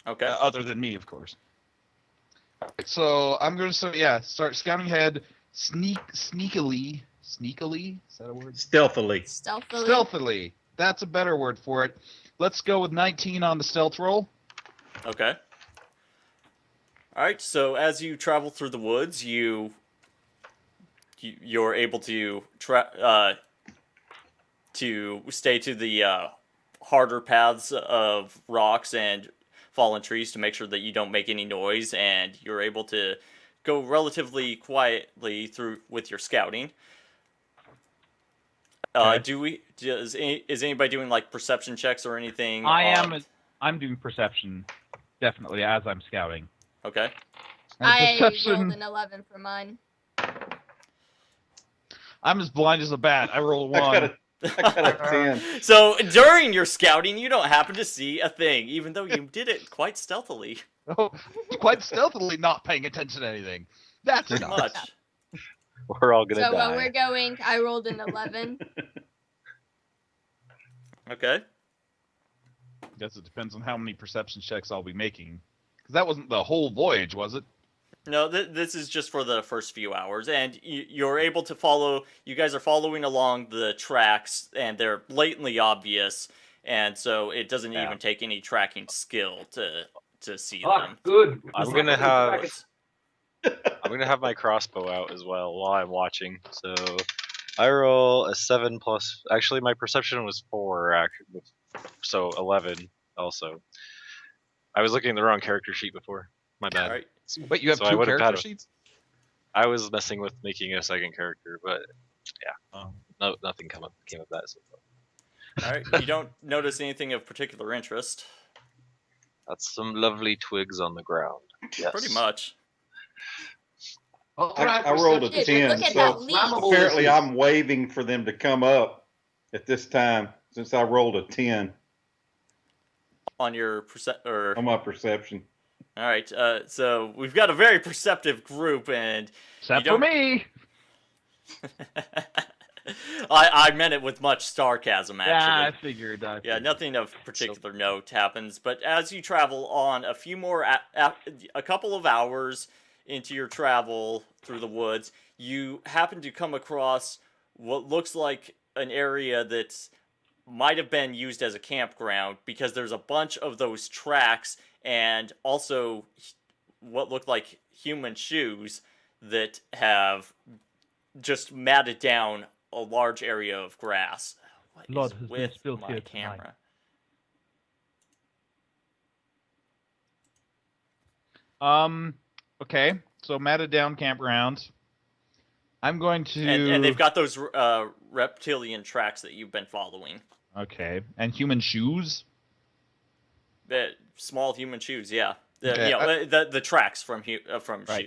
Okay. Other than me, of course. So I'm going to start scouting ahead sneakily. Sneakily? Is that a word? Stealthily. Stealthily. That's a better word for it. Let's go with 19 on the stealth roll. Okay. All right. So as you travel through the woods, you're able to stay to the harder paths of rocks and fallen trees to make sure that you don't make any noise, and you're able to go relatively quietly through with your scouting. Okay. Is anybody doing like perception checks or anything? I'm doing perception, definitely, as I'm scouting. Okay. I rolled an 11 for mine. I'm as blind as a bat. I rolled a 1. I got a 10. So during your scouting, you don't happen to see a thing, even though you did it quite stealthily. Oh, quite stealthily not paying attention to anything. That's Pretty enough. much. We're all gonna So die. while we're going, I rolled an 11. Okay. Guess it depends on how many perception checks I'll be making. Because that wasn't the whole voyage, was it? No, this is just for the first few hours, and you're able to follow. You guys are following along the tracks, and they're blatantly obvious, and so it doesn't even take any tracking skill to see them. Good. I'm gonna have my crossbow out as well while I'm watching. So I roll a 7 plus. Actually, my perception was 4. So 11 also. I was looking at the wrong character sheet before. My bad. All right. Wait, you have So I two would've character had a- sheets? I was messing with making a second character, but yeah, Oh. nothing came of that so far. All right. You don't notice anything of particular interest. That's some lovely twigs on the ground. Yes. Pretty much. I rolled a Dude, 10, look at so that leaf. apparently I'm waiting for them to come up at this time since I rolled a 10 On your on my perception. All right. So we've got a very perceptive group, and Except for me! I meant it with much sarcasm, actually. Yeah, I figured. Yeah, nothing of particular note happens. But as you travel on a couple of hours into your travel through the woods, you happen to come across what looks like an area that might have been used as a campground, because there's a bunch of those tracks and also what look like human shoes that have just matted down a large area of grass. What Blood is has been with spilled my here tonight. camera? Okay. So matted down campgrounds. I'm going to... And they've got those reptilian tracks that you've been following. Okay. And human shoes? Small human shoes, yeah. Okay, The tracks from Right.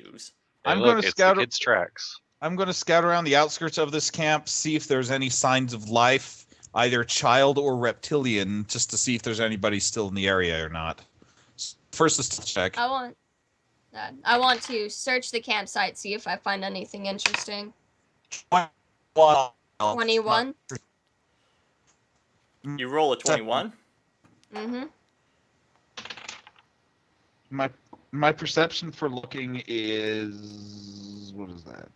shoes. Hey, I'm look, gonna it's scout the kids' tracks. I'm going to scout around the outskirts of this camp, see if there's any signs of life, either child or reptilian, just to see if there's anybody still in the area or not. First, let's check. I want to search the campsite, see if I find anything interesting. 21? You roll a 21? Mm-hmm. My perception for looking is... what is that?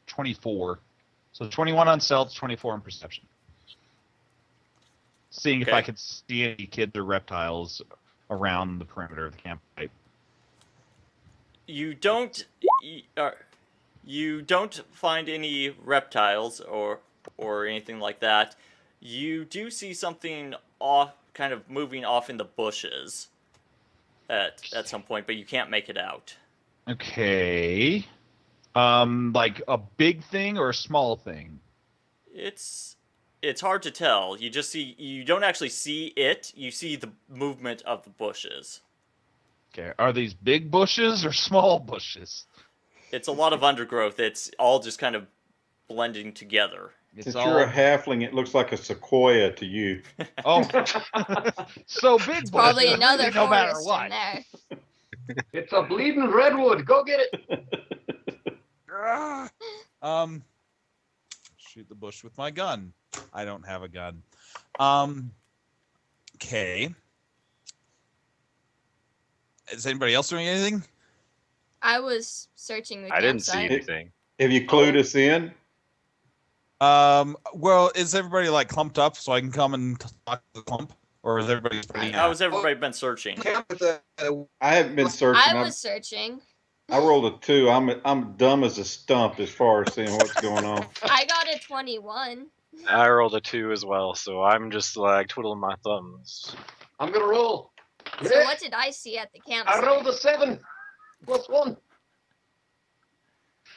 24. So 21 on stealth, 24 on perception. Seeing if I could see any kids or reptiles around the perimeter of the campsite. You don't find any reptiles or anything like that. You do see something off, kind of moving off in the bushes at some point, but you can't make it out. Okay. Like a big thing or a small thing? It's hard to tell. You don't actually see it. You see the movement of the bushes. Okay. Are these big bushes or small bushes? It's a lot of undergrowth. It's all just kind of blending together. Since you're a halfling, it looks like a sequoia to you. Oh, so big bushes. Probably another no matter forest what. in there. It's a bleeding redwood. Go get it. Shoot the bush with my gun. I don't have a gun. Okay. Is anybody else doing anything? I was searching the I didn't see campsite. anything. Have you clued us in? Well, is everybody like clumped up so I can come and talk to the clump, or is everybody pretty? How has everybody been searching? I haven't been searching. I was searching. I rolled a 2. I'm dumb as a stump as far as seeing what's going on. I got a 21. I rolled a 2 as well, so I'm just like twiddling my thumbs. I'm gonna roll. So Yeah, what did I see at the I campsite? rolled a 7 plus 1.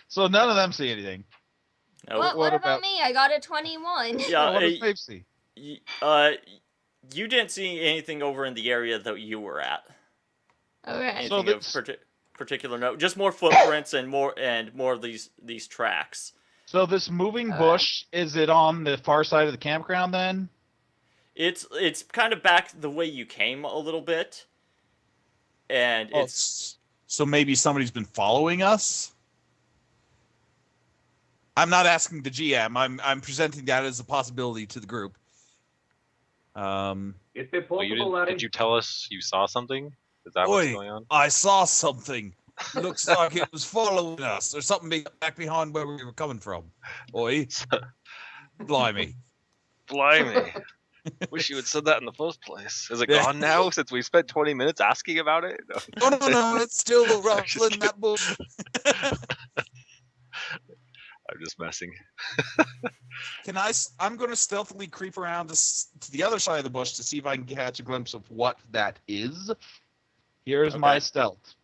So none of them see anything. No. What what about about- me? I got a 21. Yeah, What does Maeve see? you didn't see anything over in the area that you were at. Okay. Anything of this- particular note? Just more footprints and more of these tracks. So this moving bush, is it on the far side of the campground then? It's kind of back the way you came a little bit, and Oh, it's so maybe somebody's been following us. I'm not asking the GM. I'm presenting that as a possibility to the group. It's Well, possible, Larry. did you tell us you saw something? Is that what's Oi, going on? I saw something. Looks like it was following us. There's something back behind where we were coming from. Oi, blimey. Blimey. Wish you had said that in the first place. Is it Yeah. gone now since we spent 20 minutes asking about it? No. No, it's still the I'm just ruffling that bush. I'm just messing. I'm going to stealthily creep around to the other side of the bush to see if I can catch a glimpse of what that is. Here's my stealth.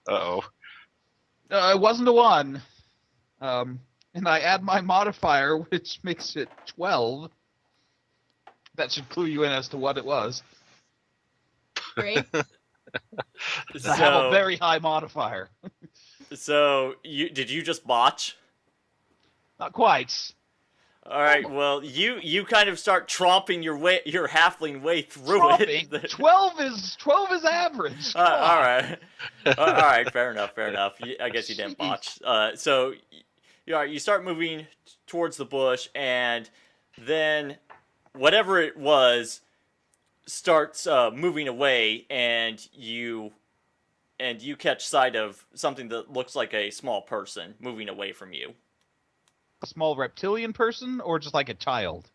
Uh-oh. It wasn't a 1. And I add my modifier, which makes it 12. That should clue you in as to what it was. Great. I have a so. very high modifier. So did you just botch? Not quite. All right. Well, you kind of start tromping your halfling way through Tromping. it. 12 is average. Come All on. right. All right. Fair enough. I guess you didn't botch. So you start moving towards the bush, and then whatever it was starts moving away, and you catch sight of something that looks like a small person moving away from you. A small reptilian person or just like a child?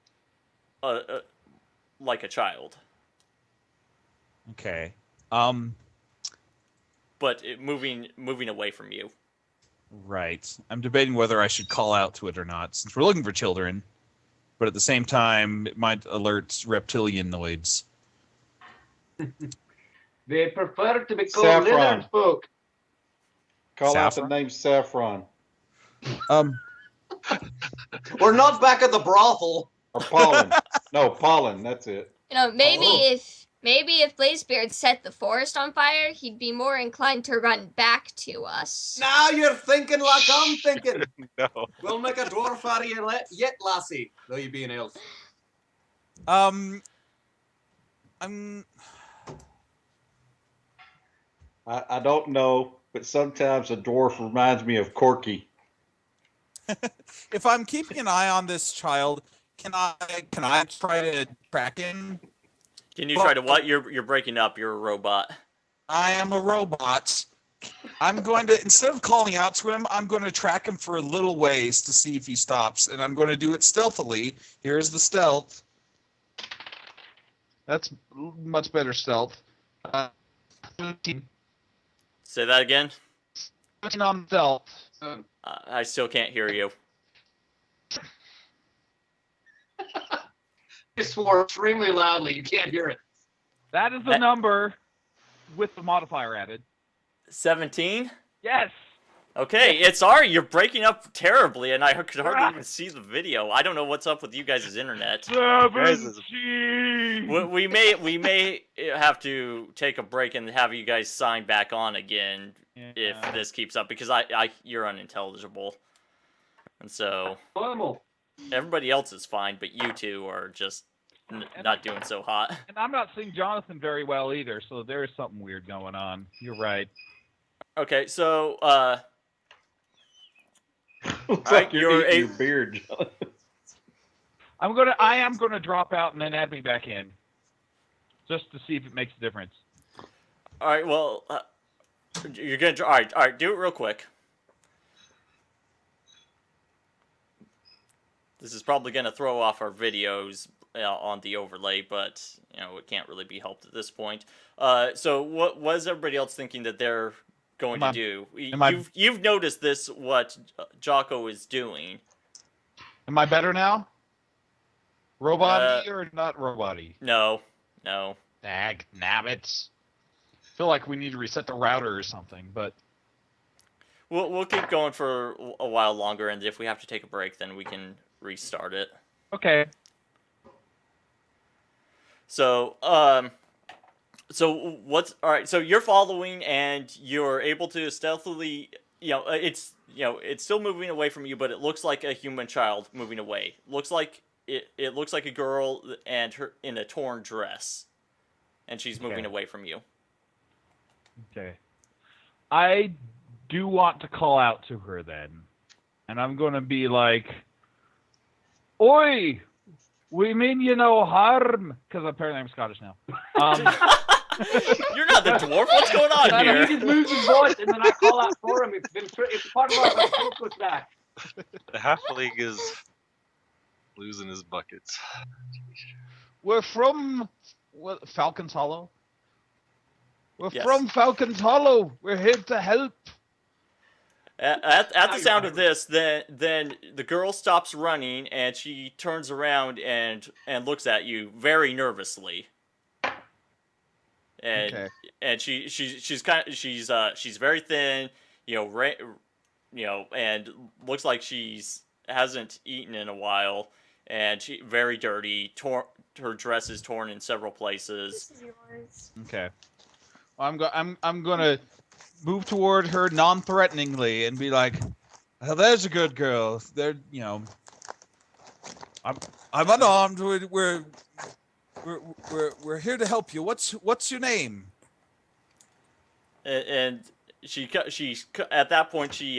Like a child, Okay. but moving away from you. Right. I'm debating whether I should call out to it or not, since we're looking for children. But at the same time, it might alert reptilianoids. They prefer to be called Saffron. lizard folk. Call out the Saffron? name Saffron We're not back at the brothel. or Pollen. No, Pollen. That's it. You know, maybe Oh. if Blazebeard set the forest on fire, he'd be more inclined to run back to us. Now you're thinking like I'm thinking. No. We'll make a dwarf out of you yet, lassie. Though you be an elf. I'm I don't know, but sometimes a dwarf reminds me of Corky. if I'm keeping an eye on this child, can I try to track him? Can you try to what? You're breaking up. You're a robot. I am a robot. I'm going to, instead of calling out to him, I'm going to track him for a little ways to see if he stops, and I'm going to do it stealthily. Here's the stealth. That's much better stealth. 17 Say that again. on stealth. I still can't hear you. You swore extremely loudly. You can't hear it. That is the number with the modifier added. 17? Yes. Okay, sorry, you're breaking up terribly, and I could hardly even see the video. I don't know what's up with you guys' internet. 17. We may have to take a break and have you guys sign back on again if this keeps up, because you're unintelligible, and so Normal. everybody else is fine, but you two are just not doing so hot. And I'm not seeing Jonathan very well either, so there's something weird going on. You're right. Okay, so Looks Alright, like you're you're eating a- your beard, John. I am gonna drop out and then add me back in. just to see if it makes a difference. All right. Well, you're gonna. All right. All right. Do it real quick. This is probably gonna throw off our videos on the overlay, but it can't really be helped at this point. So what was everybody else thinking that they're going to do? You've noticed this, what Jocko is doing. Am I better now? Robot-y or not robot-y? No. Dag nabbits. I feel like we need to reset the router or something, but we'll keep going for a while longer, and if we have to take a break, then we can restart it. okay. So, so what's all right? So you're following, and you're able to stealthily. It's still moving away from you, but it looks like a human child moving away. Looks like it looks like a girl and her in a torn dress, and she's moving away from you. Okay. I do want to call out to her then, and I'm going to be like, "Oi! We mean you no harm," because apparently I'm Scottish now. You're not the dwarf. What's going on He here? just moves his voice, and then I call out for him. It's part of our vocal stack. The halfling is losing his buckets. We're from Falcon's Hollow. We're Yes. from Falcon's Hollow. We're here to help. At the sound of this, then the girl stops running and she turns around and looks at you very nervously. And and she's very thin, and looks like hasn't eaten in a while, and she very dirty. Her dress is torn in several places. This is yours. Okay. I'm gonna move toward her non-threateningly and be like, "Oh, there's a good girl. I'm unarmed. We're here to help you. What's your name?" And she at that point she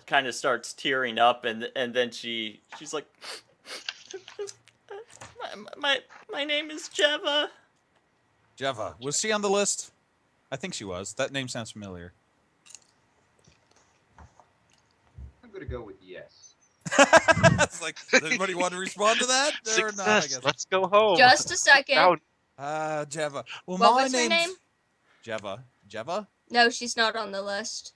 kind of starts tearing up, and then she's like, my name is Jeva. Jeva. Was she on the list? I think she was. That name sounds familiar. I'm gonna go with yes. It's like, does anybody want to respond to that? Or not, I Success. guess. Let's go home. Just a second. Down. Jeva. Well, What my was her name's name? Jeva. Jeva? No, she's not on the list.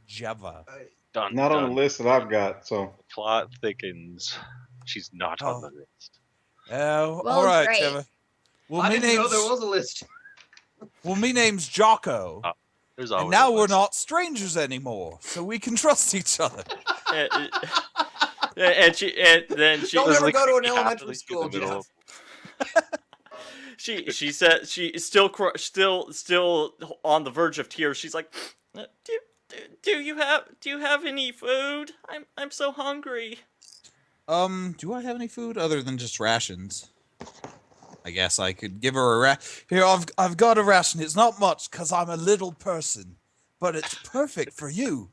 Jeva. Dun, Not on dun. the list that I've got, so. Plot thickens. She's not on Oh. the list. Oh, Well, all right, great. Jeva. Well, I my didn't know name's there was a list. my name's Jocko. There's always And now a we're list. not strangers anymore, so we can trust each other. and then she Don't There's ever like go to an half elementary of school, the middle Jeff. she said she's still on the verge of tears. She's like, do you have any food? I'm so hungry. Do I have any food other than just rations? I guess I could give her a Here, I've got a ration. It's not much because I'm a little person, but it's perfect for you.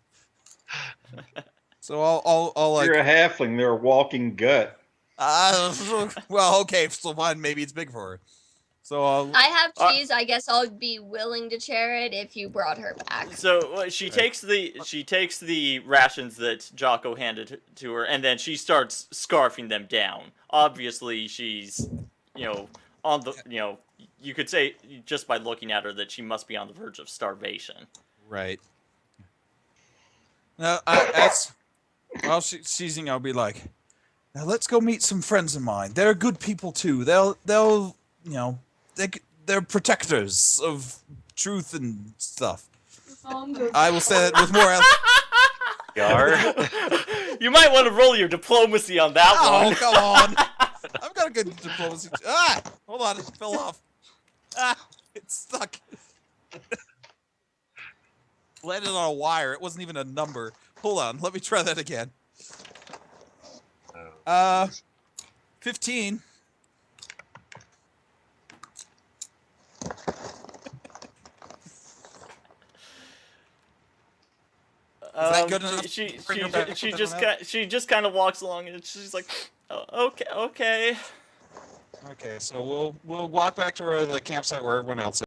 So I'll like. You're a halfling. They're a walking gut. Well, okay. So fine. Maybe it's big for her. So I have cheese. I guess I'll be willing to share it if you brought her back. So she takes the rations that Jocko handed to her, and then she starts scarfing them down. Obviously, she's on the you could say just by looking at her that she must be on the verge of starvation. Right. Now, she's I'll be like, now let's go meet some friends of mine. They're good people too. They'll they're protectors of truth and stuff. I will say that with more. You might want to roll your diplomacy on that one. Oh, come on! I've got a good diplomacy. Hold on, it fell off. It's stuck. Landed on a wire. It wasn't even a number. Hold on, let me try that again. 15. Is that good enough? She just kind of walks along and she's like, oh, okay. Okay, so we'll walk back to the campsite where everyone else is.